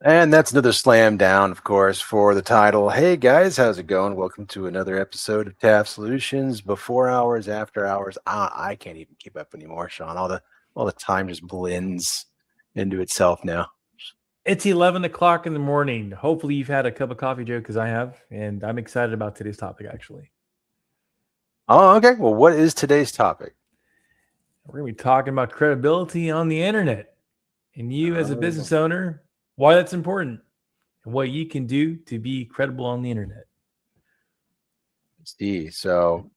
And that's another slam down, of course, for the title. Hey guys, how's it going? Welcome to another episode of TAF Solutions. Before hours, after hours. I can't even keep up anymore, Sean. All the time just blends into itself now. It's 11 o'clock in the morning. Hopefully, you've had a cup of coffee, Joe, because I have. And I'm excited about today's topic, actually. Oh, okay. Well, what is today's topic? We're going to be talking about credibility on the internet and you, as a Oh, business owner, why that's important and what you can do to be credible on the internet. see. So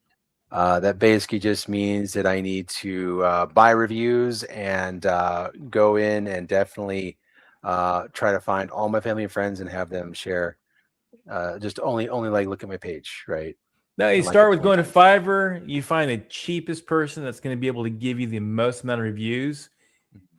that basically just means that I need to buy reviews and go in and definitely try to find all my family and friends and have them share. Just only like look at my page, right? Now, you And like it start with 20 going to times. Fiverr. You find the cheapest person that's going to be able to give you the most amount of reviews.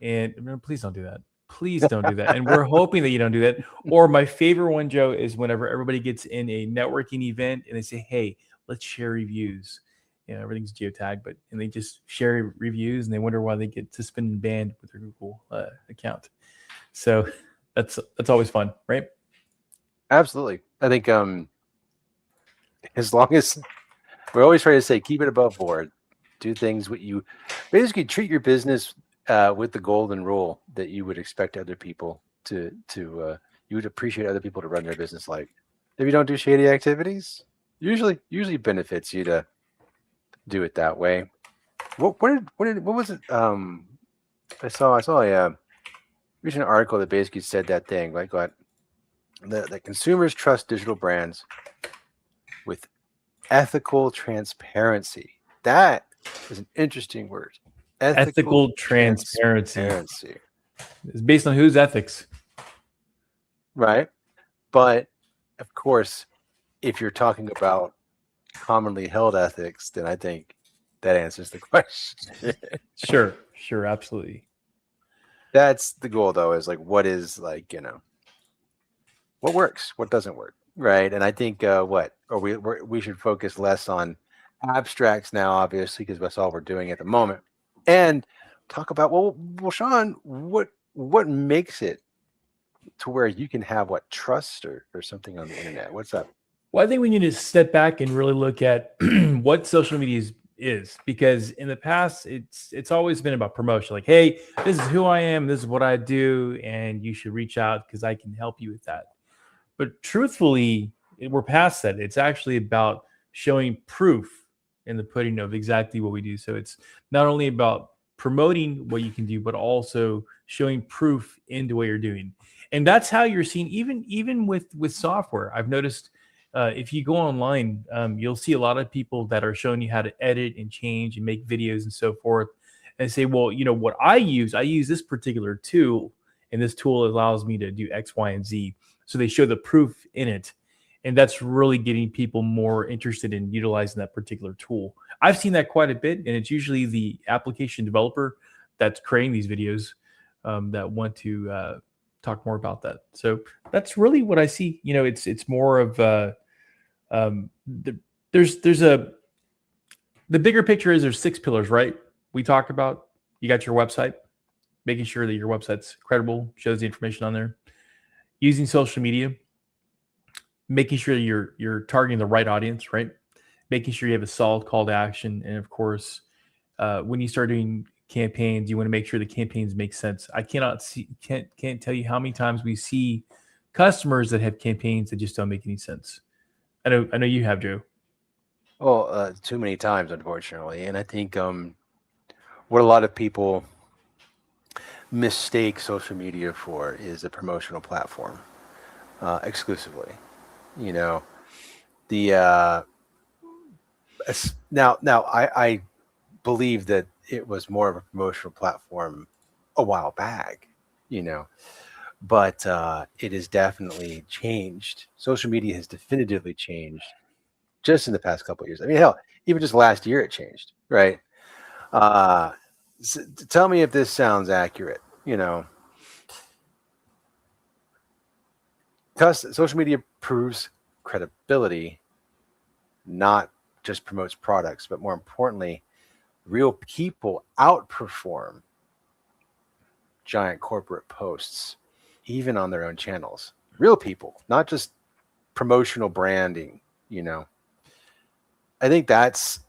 And please don't do that. Please don't do that. And we're hoping that you don't do that. Or my favorite one, Joe, is whenever everybody gets in a networking event and they say, "Hey, let's share reviews." Everything's geotagged, and they just share reviews and they wonder why they get suspended and banned with their Google account. So that's always fun, right? Absolutely. I think as long as we're always trying to say keep it above board, do things what you basically treat your business with the golden rule that you would expect other people to you would appreciate other people to run their business like. If you don't do shady activities, usually benefits you to do it that way. What was it? I saw a recent article that basically said that thing like what the consumers trust digital brands with ethical transparency. That is an interesting word. Ethical Ethical transparency transparency, is based on whose ethics. right? But of course, if you're talking about commonly held ethics, then I think that answers the question. Sure, absolutely. That's the goal, though, is like what is like, what works, what doesn't work, right? And I think what, or we should focus less on abstracts now, obviously, because that's all we're doing at the moment, and talk about well, Sean, what makes it to where you can have what trust or something on the internet? What's up? Well, I think we need to step back and really look at what social media is, because in the past it's always been about promotion. Like, hey, this is who I am, this is what I do, and you should reach out because I can help you with that. But truthfully, we're past that. It's actually about showing proof in the pudding of exactly what we do. So it's not only about promoting what you can do, but also showing proof into what you're doing. And that's how you're seeing, even with software. I've noticed if you go online, you'll see a lot of people that are showing you how to edit and change and make videos and so forth. And say, well, what I use this particular tool, and this tool allows me to do X, Y, and Z. So they show the proof in it. And that's really getting people more interested in utilizing that particular tool. I've seen that quite a bit, and it's usually the application developer that's creating these videos that want to talk more about that. So that's really what I see. It's more of um, the, there's a the bigger picture is there's six pillars, right? We talked about. You got your website, making sure that your website's credible, shows the information on there, using social media, making sure you're targeting the right audience, right? Making sure you have a solid call to action, and of course, when you start doing campaigns, you want to make sure the campaigns make sense. I can't tell you how many times we see customers that have campaigns that just don't make any sense. I know you have, Joe. Well, too many times, unfortunately, and I think what a lot of people mistake social media for is a promotional platform exclusively. You know, the now I believe that it was more of a promotional platform a while back, you know, but it has definitely changed. Social media has definitively changed just in the past couple of years. I mean, hell, even just last year it changed, right? Uh, Tell me if this sounds accurate. Social media proves credibility, not just promotes products, but more importantly, real people outperform giant corporate posts, even on their own channels. Real people, not just promotional branding, you know. I think that's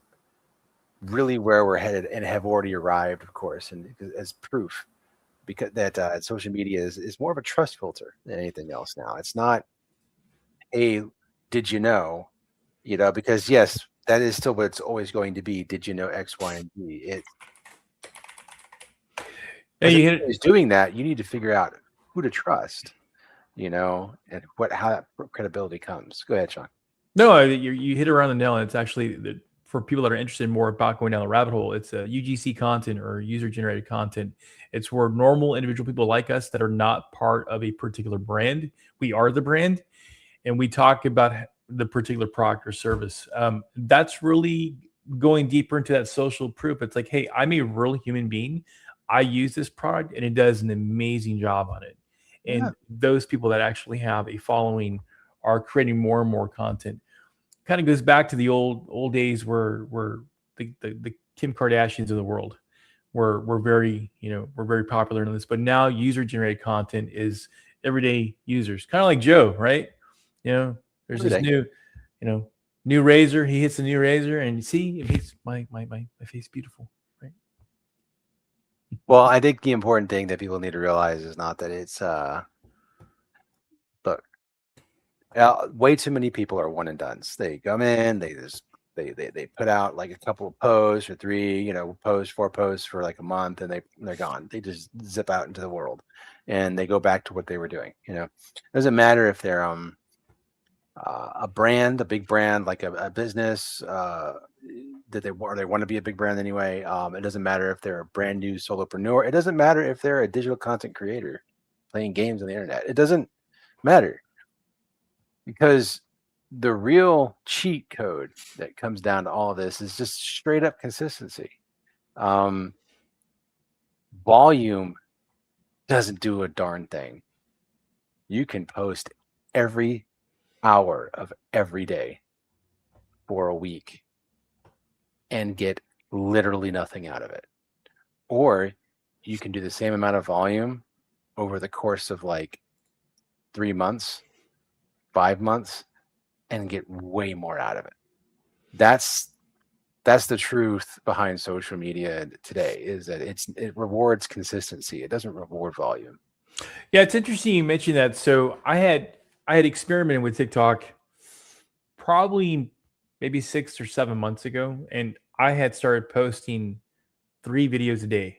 really where we're headed and have already arrived, of course, and as proof because that social media is more of a trust filter than anything else now. It's not a did you know, you know, because yes, that is still what it's always going to be. Did you know X, Y, and Z? It And as you hit it. is doing that, you need to figure out who to trust, you know, and how that credibility comes. Go ahead, Sean. No, you hit it around the nail. And it's actually for people that are interested more about going down the rabbit hole. It's a UGC content or user generated content. It's where normal individual people like us that are not part of a particular brand. We are the brand, and we talk about the particular product or service. That's really going deeper into that social proof. It's like, hey, I'm a real human being. I use this product, and it does an amazing job on it. Yeah. And those people that actually have a following are creating more and more content. Kind of goes back to the old days where the Kim Kardashians of the world were very, you know, we're very popular in this. But now user generated content is everyday users, kind of like Joe, right? You know, there's this new, you know, new razor. He hits a new razor, and you see, it makes my face beautiful, right? Well, I think the important thing that people need to realize is not that it's look, way too many people are one and dones. They come in, they just they put out like a couple of posts or 3, you know, posts, 4 posts for like a month, and they're gone. They just zip out into the world, and they go back to what they were doing. You know, it doesn't matter if they're a brand, a big brand, like a business that they want to be a big brand anyway. It doesn't matter if they're a brand new solopreneur. It doesn't matter if they're a digital content creator playing games on the internet. It doesn't matter, because the real cheat code that comes down to all of this is just straight up consistency. Volume doesn't do a darn thing. You can post every hour of every day for a week and get literally nothing out of it. Or you can do the same amount of volume over the course of like 3 months, 5 months, and get way more out of it. That's the truth behind social media today, is that it rewards consistency. It doesn't reward volume. Yeah, it's interesting you mentioned that. So I had experimented with TikTok probably maybe 6 or 7 months ago, and I had started posting 3 videos a day.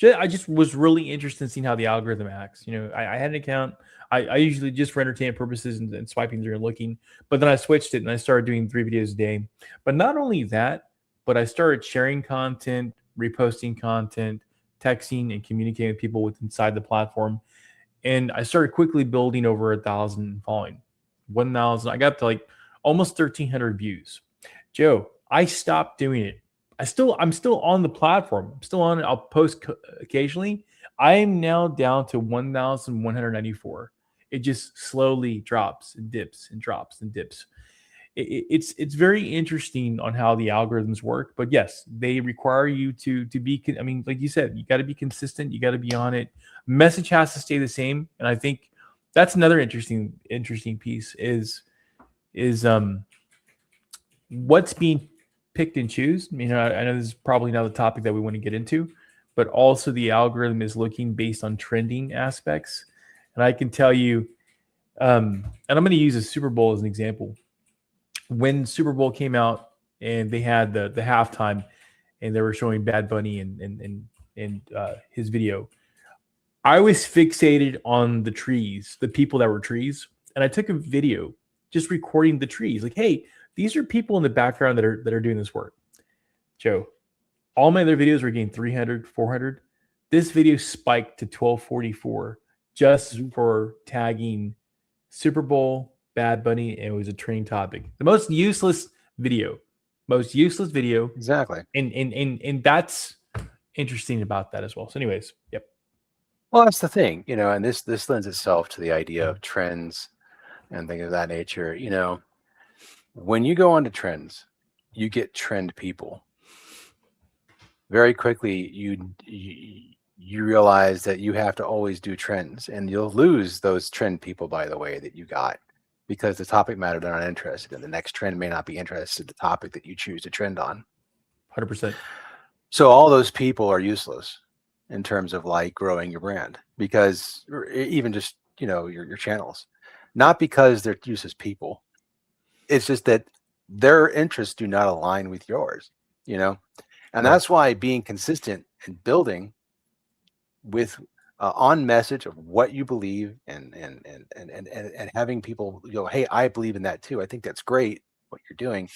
I just was really interested in seeing how the algorithm acts. You know, I had an account. I usually just for entertainment purposes and swiping through and looking, but then I switched it and I started doing 3 videos a day. But not only that, but I started sharing content, reposting content, texting, and communicating with people with inside the platform. And I started quickly building over 1,000 following. 1,000. I got up to like almost 1,300 views. Joe, I stopped doing it. I'm still on the platform. I'm still on it. I'll post occasionally. I am now down to 1,194. It just slowly drops and dips and drops and dips. It's very interesting on how the algorithms work. But yes, they require you to be. I mean, like you said, you got to be consistent. You got to be on it. Message has to stay the same. And I think that's another interesting piece is what's being picked and choose. I mean, I know this is probably not the topic that we want to get into, but also the algorithm is looking based on trending aspects. And I can tell you, and I'm going to use a Super Bowl as an example. When Super Bowl came out and they had the halftime and they were showing Bad Bunny and his video, I was fixated on the trees, the people that were trees. And I took a video just recording the trees. Like, hey, these are people in the background that are doing this work. Joe, all my other videos were getting 300, 400. This video spiked to 1244 just for tagging Super Bowl, Bad Bunny, and it was a trending topic. The most useless video. Exactly. And that's interesting about that as well. So anyways, yep. Well, that's the thing, you know, and this lends itself to the idea of trends and things of that nature. You know, when you go onto trends, you get trend people. Very quickly, you realize that you have to always do trends, and you'll lose those trend people, by the way, that you got, because the topic matter they're not interested in. The next trend may not be interested in the topic that you choose to trend on. 100%. So all those people are useless in terms of like growing your brand, because or even just, you know, your channels, not because they're useless people. It's just that their interests do not align with yours, you know? And Right. that's why being consistent and building with on message of what you believe, and having people go, hey, I believe in that too. I think that's great what you're doing.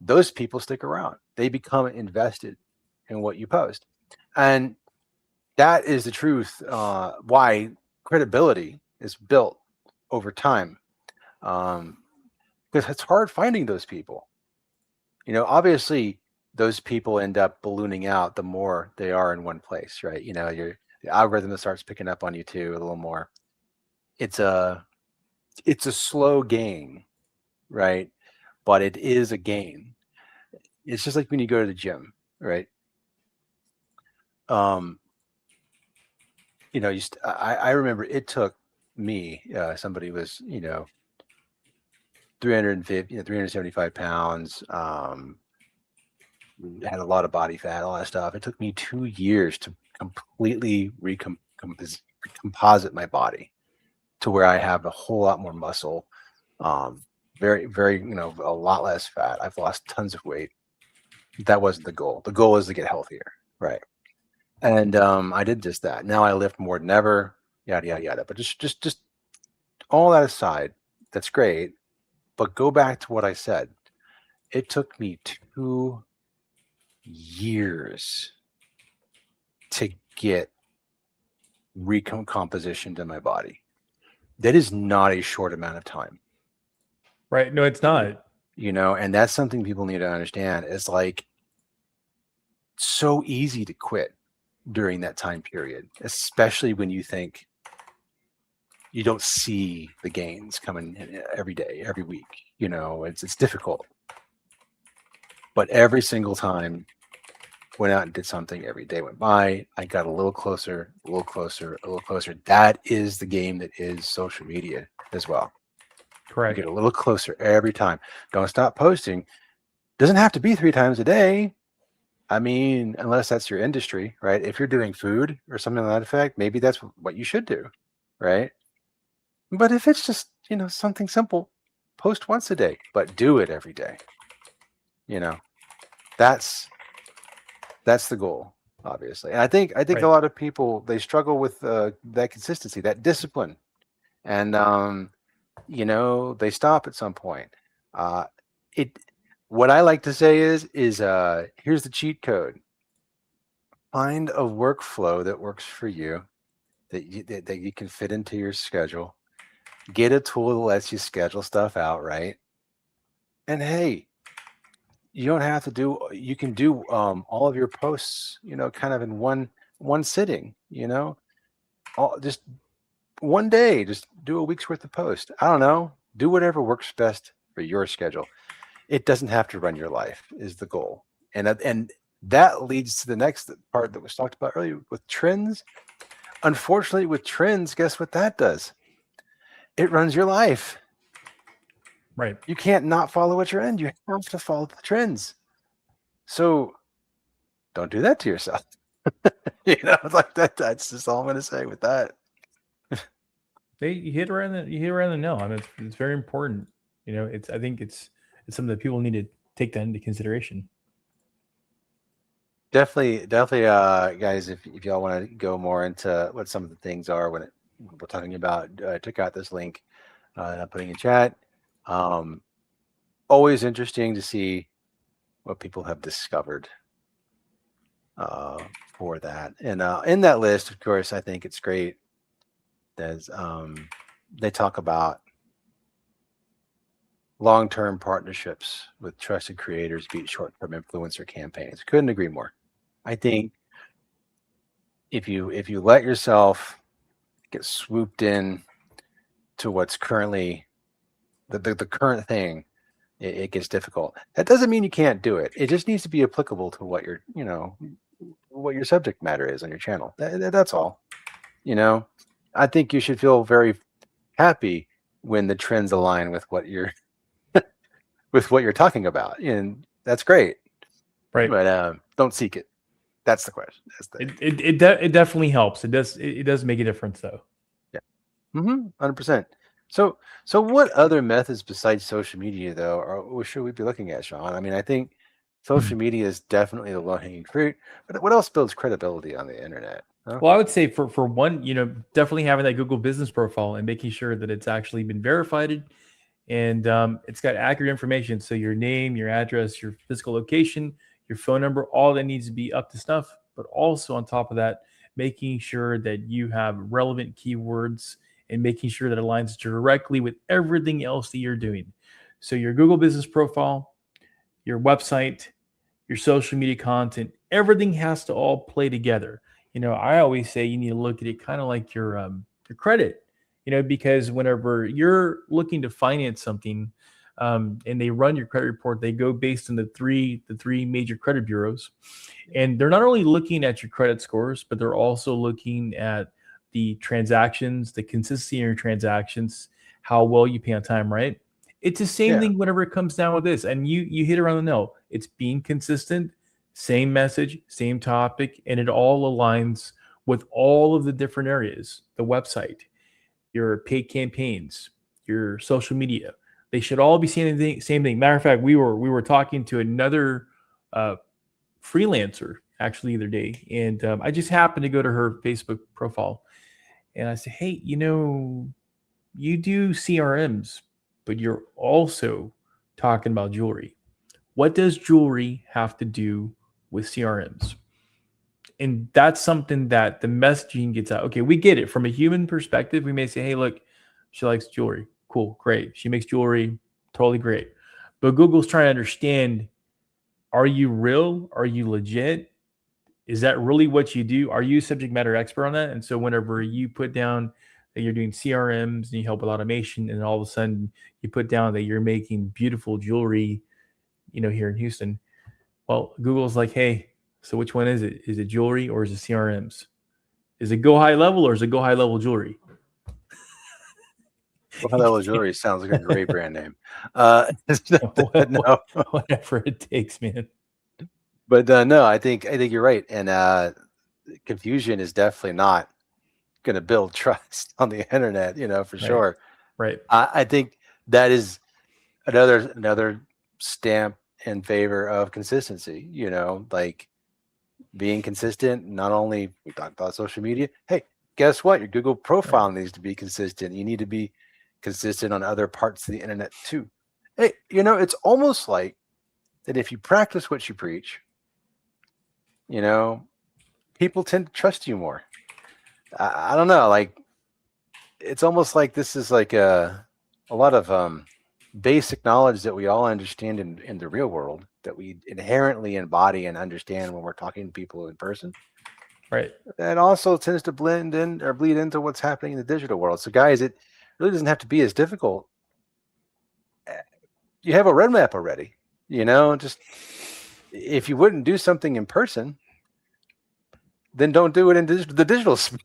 Those people stick around. They become invested in what you post. And that is the truth, why credibility is built over time. Because it's hard finding those people. You know, obviously those people end up ballooning out the more they are in one place, right? You know, the algorithm that starts picking up on you too a little more. It's a slow gain, right? But it is a gain. It's just like when you go to the gym, right? Um, you know, I remember it took me, somebody was, you know, 350, 375 pounds, had a lot of body fat, all that stuff. It took me 2 years to completely recomposite my body to where I have a whole lot more muscle, very, very, you know, a lot less fat. I've lost tons of weight. That wasn't the goal. The goal is to get healthier, right? And I did just that. Now I lift more than ever, yada yada yada. But just all that aside, that's great. But go back to what I said. It took me 2 years to get recomposition to my body. That is not a short amount of time, Right. No, it's not. you know, and that's something people need to understand. It's like so easy to quit during that time period, especially when you think you don't see the gains coming in every day, every week. You know, it's difficult. But every single time went out and did something, every day went by, I got a little closer, a little closer, a little closer. That is the game that is social media as well. You Correct. get a little closer every time. Don't stop posting. Doesn't have to be 3 times a day. I mean, unless that's your industry, right? If you're doing food or something to that effect, maybe that's what you should do, right? But if it's just, you know, something simple, post once a day, but do it every day. You know, that's the goal, obviously. And I think Right. a lot of people, they struggle with that consistency, that discipline, and you know, they stop at some point. It What I like to say is here's the cheat code. Find a workflow that works for you, that you can fit into your schedule. Get a tool that lets you schedule stuff out, right? And hey, you don't have to do, you can do all of your posts, you know, kind of in one sitting, you know, all just one day, just do a week's worth of post. I don't know, do whatever works best for your schedule. It doesn't have to run your life is the goal. And that leads to the next part that was talked about earlier with trends. Unfortunately, with trends, guess what that does? It runs your life. Right. You can't not follow a trend. You have to follow the trends. So don't do that to yourself. You know, like that. That's just all I'm going to say with that. You hit around the nail. I mean, it's very important. You know, I think it's something that people need to take that into consideration. Definitely, guys. If y'all want to go more into what some of the things are when we're talking about, check out this link I'm putting in chat. Always interesting to see what people have discovered for that. And in that list, of course, I think it's great. There's they talk about long-term partnerships with trusted creators beat short-term influencer campaigns. Couldn't agree more. I think if you let yourself get swooped in to what's currently the current thing, it gets difficult. That doesn't mean you can't do it. It just needs to be applicable to what you're, you know, what your subject matter is on your channel. That's all. You know, I think you should feel very happy when the trends align with what you're with what you're talking about, and that's great. Right. But don't seek it. That's the question. That's the It definitely helps. It does make a difference though. yeah. 100%. So what other methods besides social media though, or should we be looking at, Sean? I mean, I think social media is definitely the low-hanging fruit, but what else builds credibility on the internet? Huh? Well, I would say for one, definitely having that Google business profile and making sure that it's actually been verified and it's got accurate information. So your name, your address, your physical location, your phone number, all that needs to be up to snuff. But also on top of that, making sure that you have relevant keywords and making sure that it aligns directly with everything else that you're doing. So your Google business profile, your website, your social media content, everything has to all play together. I always say you need to look at it kind of like your credit, because whenever you're looking to finance something, and they run your credit report, they go based on the three major credit bureaus, and they're not only looking at your credit scores, but they're also looking at the transactions, the consistency in your transactions, how well you pay on time, right? It's the same Yeah. thing whenever it comes down with this, and you hit around the nail. It's being consistent, same message, same topic, and it all aligns with all of the different areas, the website, your paid campaigns, your social media. They should all be saying the same thing. Matter of fact, we were talking to another freelancer actually the other day, and I just happened to go to her Facebook profile, and I said, "Hey, you do CRMs, but you're also talking about jewelry. What does jewelry have to do with CRMs?" And that's something that the messaging gets out. Okay, we get it from a human perspective. We may say, "Hey, look, she likes jewelry. Cool, great. She makes jewelry, totally great." But Google's trying to understand: are you real? Are you legit? Is that really what you do? Are you a subject matter expert on that? And so whenever you put down that you're doing CRMs and you help with automation, and all of a sudden you put down that you're making beautiful jewelry, here in Houston, well, Google's like, "Hey, so which one is it? Is it jewelry or is it CRMs? Is it Go High Level or is it Go High Level Jewelry?" Well, Hello Jewelry sounds like a great brand name. No, Whatever it takes, man. but no, I think you're right, and confusion is definitely not going to build trust on the internet. For Right. sure. Right. I think that is another stamp in favor of consistency. Like being consistent. Not only we talked about social media. Hey, guess what? Your Google profile needs to be consistent. You need to be consistent on other parts of the internet too. Hey, it's almost like that if you practice what you preach, people tend to trust you more. I don't know, like it's almost like this is like a lot of basic knowledge that we all understand in the real world that we inherently embody and understand when we're talking to people in person. Right. That also tends to blend in or bleed into what's happening in the digital world. So guys, it really doesn't have to be as difficult. You have a roadmap already, just if you wouldn't do something in person, then don't do it in the digital space.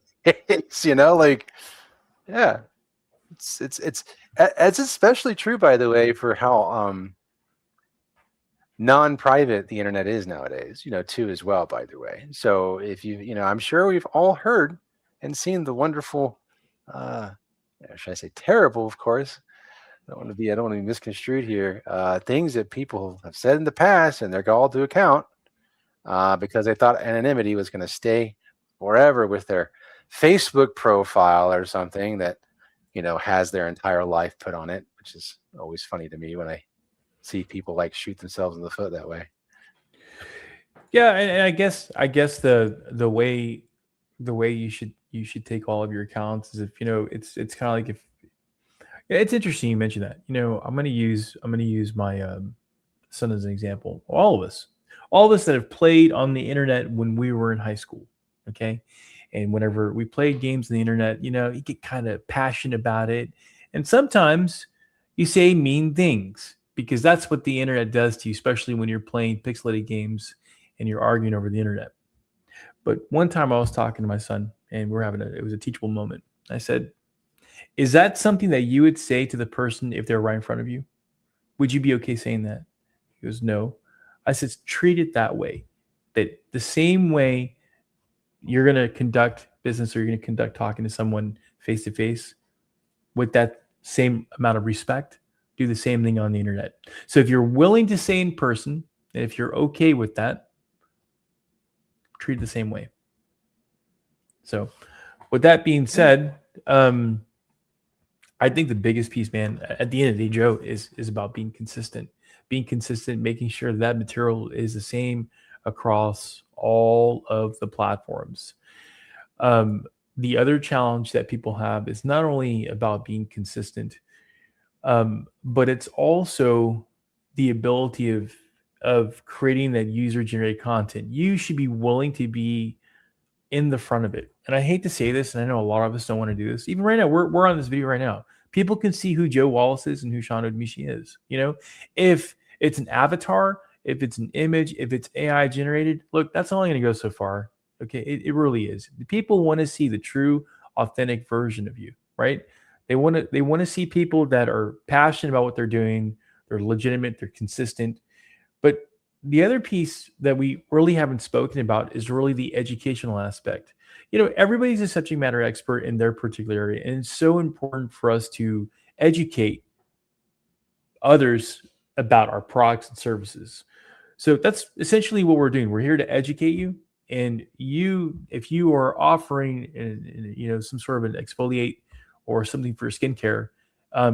Like, yeah, it's especially true, by the way, for how non-private the internet is nowadays, too, as well, by the way. So if I'm sure we've all heard and seen the wonderful, should I say terrible, of course, I don't want to be misconstrued here, things that people have said in the past, and they're called to account because they thought anonymity was going to stay forever with their Facebook profile or something that, has their entire life put on it, which is always funny to me when I see people like shoot themselves in the foot that way. Yeah, and I guess the way you should take all of your accounts is if it's kind of like if it's interesting you mentioned that. I'm gonna use my son as an example. All of us that have played on the internet when we were in high school, okay, and whenever we played games on the internet, you get kind of passionate about it, and sometimes you say mean things because that's what the internet does to you, especially when you're playing pixelated games and you're arguing over the internet. But one time I was talking to my son and it was a teachable moment. I said, is that something that you would say to the person if they're right in front of you? Would you be okay saying that? He goes, no. I said, treat it that way. That the same way you're going to conduct business or you're going to conduct talking to someone face to face with that same amount of respect, do the same thing on the internet. So if you're willing to say in person, and if you're okay with that, treat it the same way. So with that being said, I think the biggest piece, man, at the end of the day, Joe, is about being consistent, making sure that material is the same across all of the platforms. The other challenge that people have is not only about being consistent, but it's also the ability of creating that user generated content. You should be willing to be in the front of it. And I hate to say this, and I know a lot of us don't want to do this. Even right now, we're on this video right now. People can see who Joe Wallace is and who Sean Odemishi is. You know, if it's an avatar, if it's an image, if it's AI generated, look, that's only going to go so far. Okay, it really is. The people want to see the true, authentic version of you, right? They want to see people that are passionate about what they're doing. They're legitimate. They're consistent. But the other piece that we really haven't spoken about is really the educational aspect. You know, everybody's a subject matter expert in their particular area, and it's so important for us to educate others about our products and services. So that's essentially what we're doing. We're here to educate you, and you, if you are offering, you know, some sort of an exfoliate or something for skincare,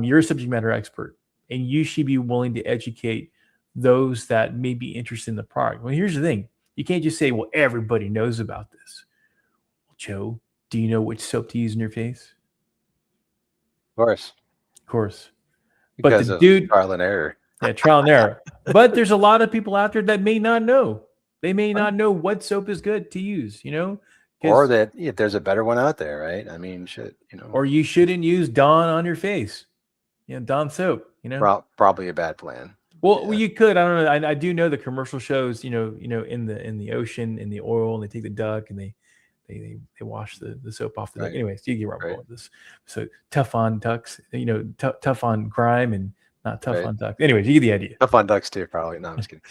you're a subject matter expert, and you should be willing to educate those that may be interested in the product. Well, here's the thing. You can't just say, well, everybody knows about this. Well, Joe, do you know which soap to use in your face? Of course. Of course. Because but the of dude, trial and error. Yeah, trial and error. But there's a lot of people out there that may not know. They may not know what soap is good to use, you know? Or that if there's a better one out there, right? I mean, shit, you know. Or you shouldn't use Dawn on your face. You know, Dawn soap, you know? Probably a bad plan. Well, you could. I don't know. I do know the commercial shows. You know, in the ocean, in the oil, and they take the duck and they wash the soap off the duck. Anyways, you get where I'm going with this. So tough on ducks. You know, tough on grime and not tough on ducks. Anyways, you get the idea. Tough on ducks too, probably. No, I'm just kidding.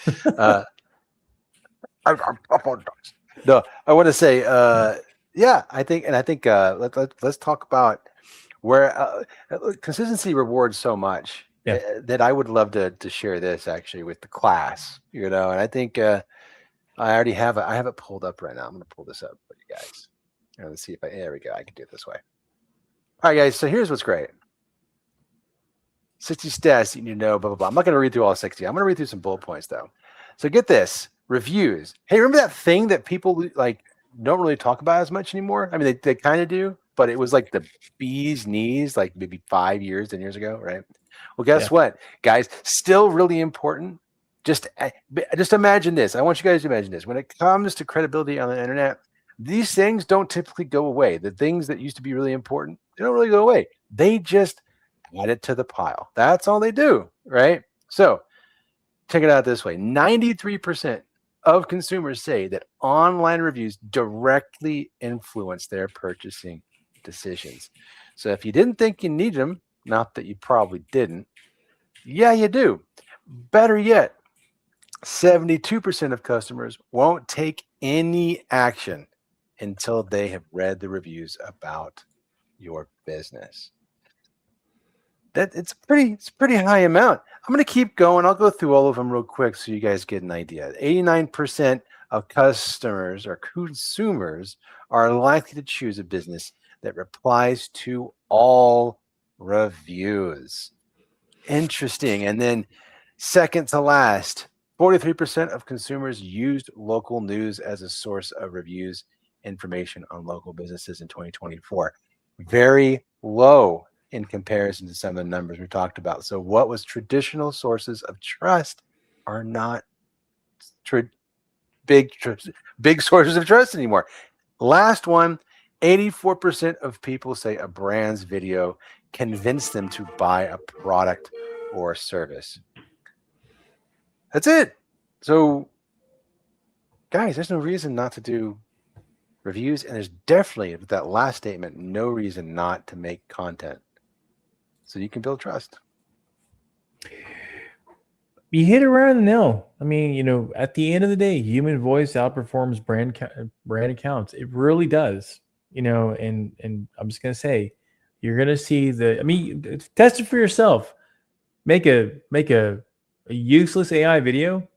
I'm tough on ducks. No, I want to say, yeah, I think let's talk about where consistency rewards so much. That I would love to share this actually with the class, you know, and I think I already have it. I have it pulled up right now. I'm going to pull this up for you guys. Let's see if there we go. I can do it this way. All right, guys. So here's what's great. 60 stats you need to know, blah, blah, blah. I'm not going to read through all 60. I'm going to read through some bullet points though. So get this, reviews. Hey, remember that thing that people like don't really talk about as much anymore? I mean, they kind of do, but it was like the bee's knees, like maybe 10 years ago, right? Well, guess what, guys? Still really important. Just imagine this. I want you guys to imagine this. When it comes to credibility on the internet, these things don't typically go away. The things that used to be really important, they don't really go away. They just add it to the pile. That's all they do, right? So check it out this way. 93% of consumers say that online reviews directly influence their purchasing decisions. So if you didn't think you need them, not that you probably didn't, yeah, you do. Better yet, 72% of customers won't take any action until they have read the reviews about your business. It's a pretty high amount. I'm going to keep going. I'll go through all of them real quick so you guys get an idea. 89% of customers or consumers are likely to choose a business that replies to all reviews. Interesting. And then second to last, 43% of consumers used local news as a source of reviews information on local businesses in 2024. Very low in comparison to some of the numbers we talked about. So what was traditional sources of trust are not big sources of trust anymore. Last one, 84% of people say a brand's video convinced them to buy a product or service. That's it. So guys, there's no reason not to do reviews, and there's definitely, with that last statement, no reason not to make content. So you can build trust. You hit it right on the nail. I mean, at the end of the day, human voice outperforms brand accounts. It really does. And I'm just gonna say, you're gonna see test it for yourself. Make a useless AI video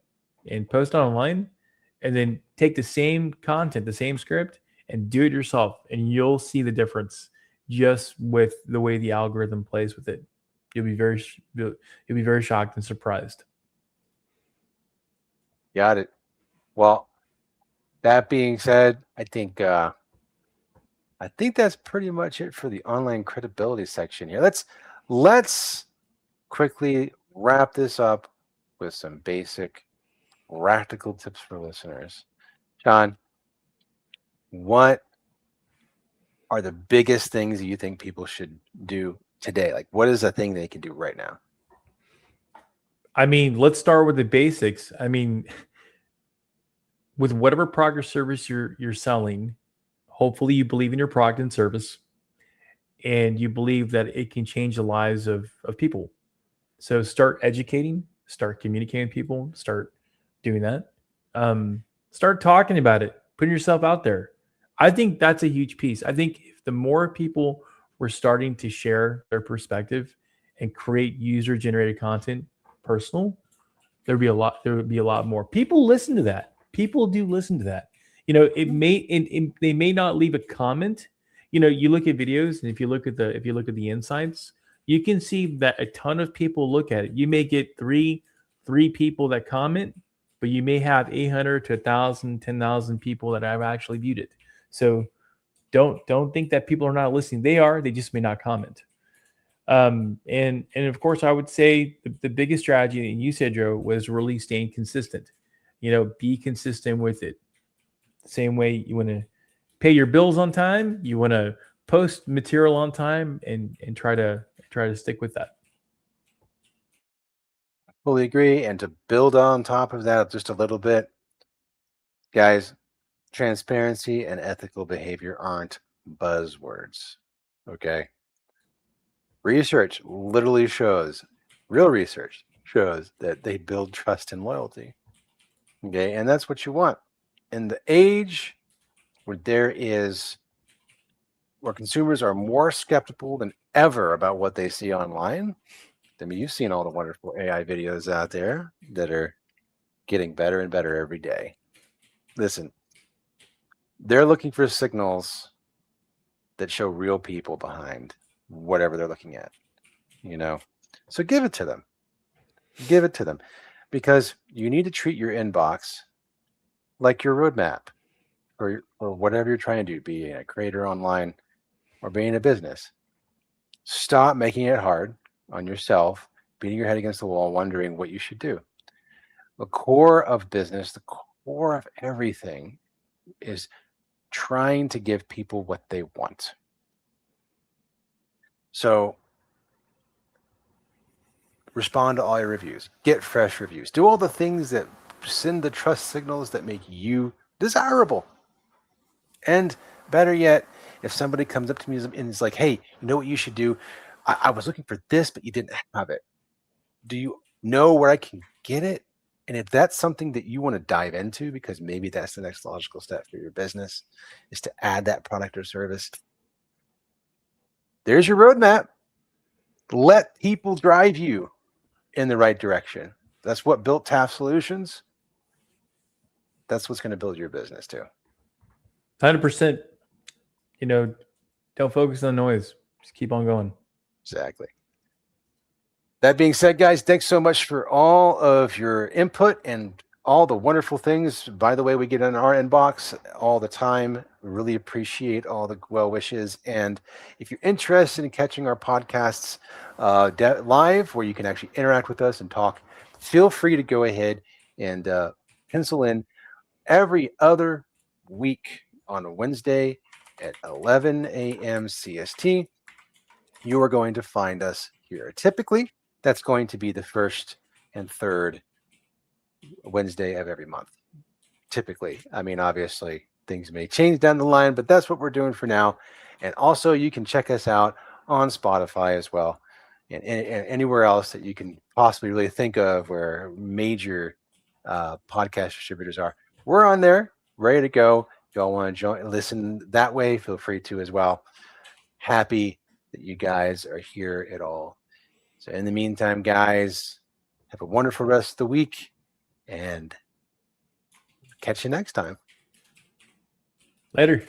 and post it online, and then take the same content, the same script, and do it yourself, and you'll see the difference just with the way the algorithm plays with it. You'll be very shocked and surprised. Got it. Well, that being said, I think that's pretty much it for the online credibility section here. Let's quickly wrap this up with some basic practical tips for listeners. John, what are the biggest things you think people should do today? Like, what is a thing they can do right now? I mean, let's start with the basics. I mean, with whatever product or service you're selling, hopefully you believe in your product and service, and you believe that it can change the lives of people. So start educating, start communicating with people, start doing that. Start talking about it, putting yourself out there. I think that's a huge piece. I think if the more people were starting to share their perspective and create user-generated content, personal, there would be a lot more. People listen to that. People do listen to that. They may not leave a comment. You look at videos, and if you look at the insights, you can see that a ton of people look at it. You may get three people that comment, but you may have 800 to 1,000, 10,000 people that have actually viewed it. So don't think that people are not listening. They are. They just may not comment. And of course, I would say the biggest strategy, and you said, Joe, was really staying consistent. Be consistent with it. Same way you want to pay your bills on time, you want to post material on time, and try to stick with that. Fully agree. And to build on top of that just a little bit, guys, transparency and ethical behavior aren't buzzwords. Okay. Research literally shows, real research shows that they build trust and loyalty. Okay. And that's what you want. In the age where consumers are more skeptical than ever about what they see online. I mean, you've seen all the wonderful AI videos out there that are getting better and better every day. Listen, they're looking for signals that show real people behind whatever they're looking at, So give it to them. Give it to them, because you need to treat your inbox like your roadmap or whatever you're trying to do, being a creator online or being a business. Stop making it hard on yourself, beating your head against the wall, wondering what you should do. The core of business, the core of everything is trying to give people what they want. So respond to all your reviews, get fresh reviews, do all the things that send the trust signals that make you desirable. And better yet, if somebody comes up to me and is like, hey, you know what you should do? I was looking for this, but you didn't have it. Do you know where I can get it? And if that's something that you want to dive into, because maybe that's the next logical step for your business, is to add that product or service, there's your roadmap. Let people drive you in the right direction. That's what built Taft Solutions. That's what's going to build your business too. 100%. Don't focus on noise. Just keep on going. Exactly. That being said, guys, thanks so much for all of your input and all the wonderful things, by the way, we get in our inbox all the time. We really appreciate all the well wishes. And if you're interested in catching our podcasts live, where you can actually interact with us and talk, feel free to go ahead and pencil in every other week on a Wednesday at 11 a.m. CST. You are going to find us here. Typically, that's going to be the first and third Wednesday of every month. Typically. I mean, obviously, Things may change down the line, but that's what we're doing for now. And also, you can check us out on Spotify as well, and anywhere else that you can possibly really think of where major podcast distributors are. We're on there, ready to go. If y'all want to join, listen that way, feel free to as well. Happy that you guys are here at all. So in the meantime, guys, have a wonderful rest of the week, and catch you next time. Later.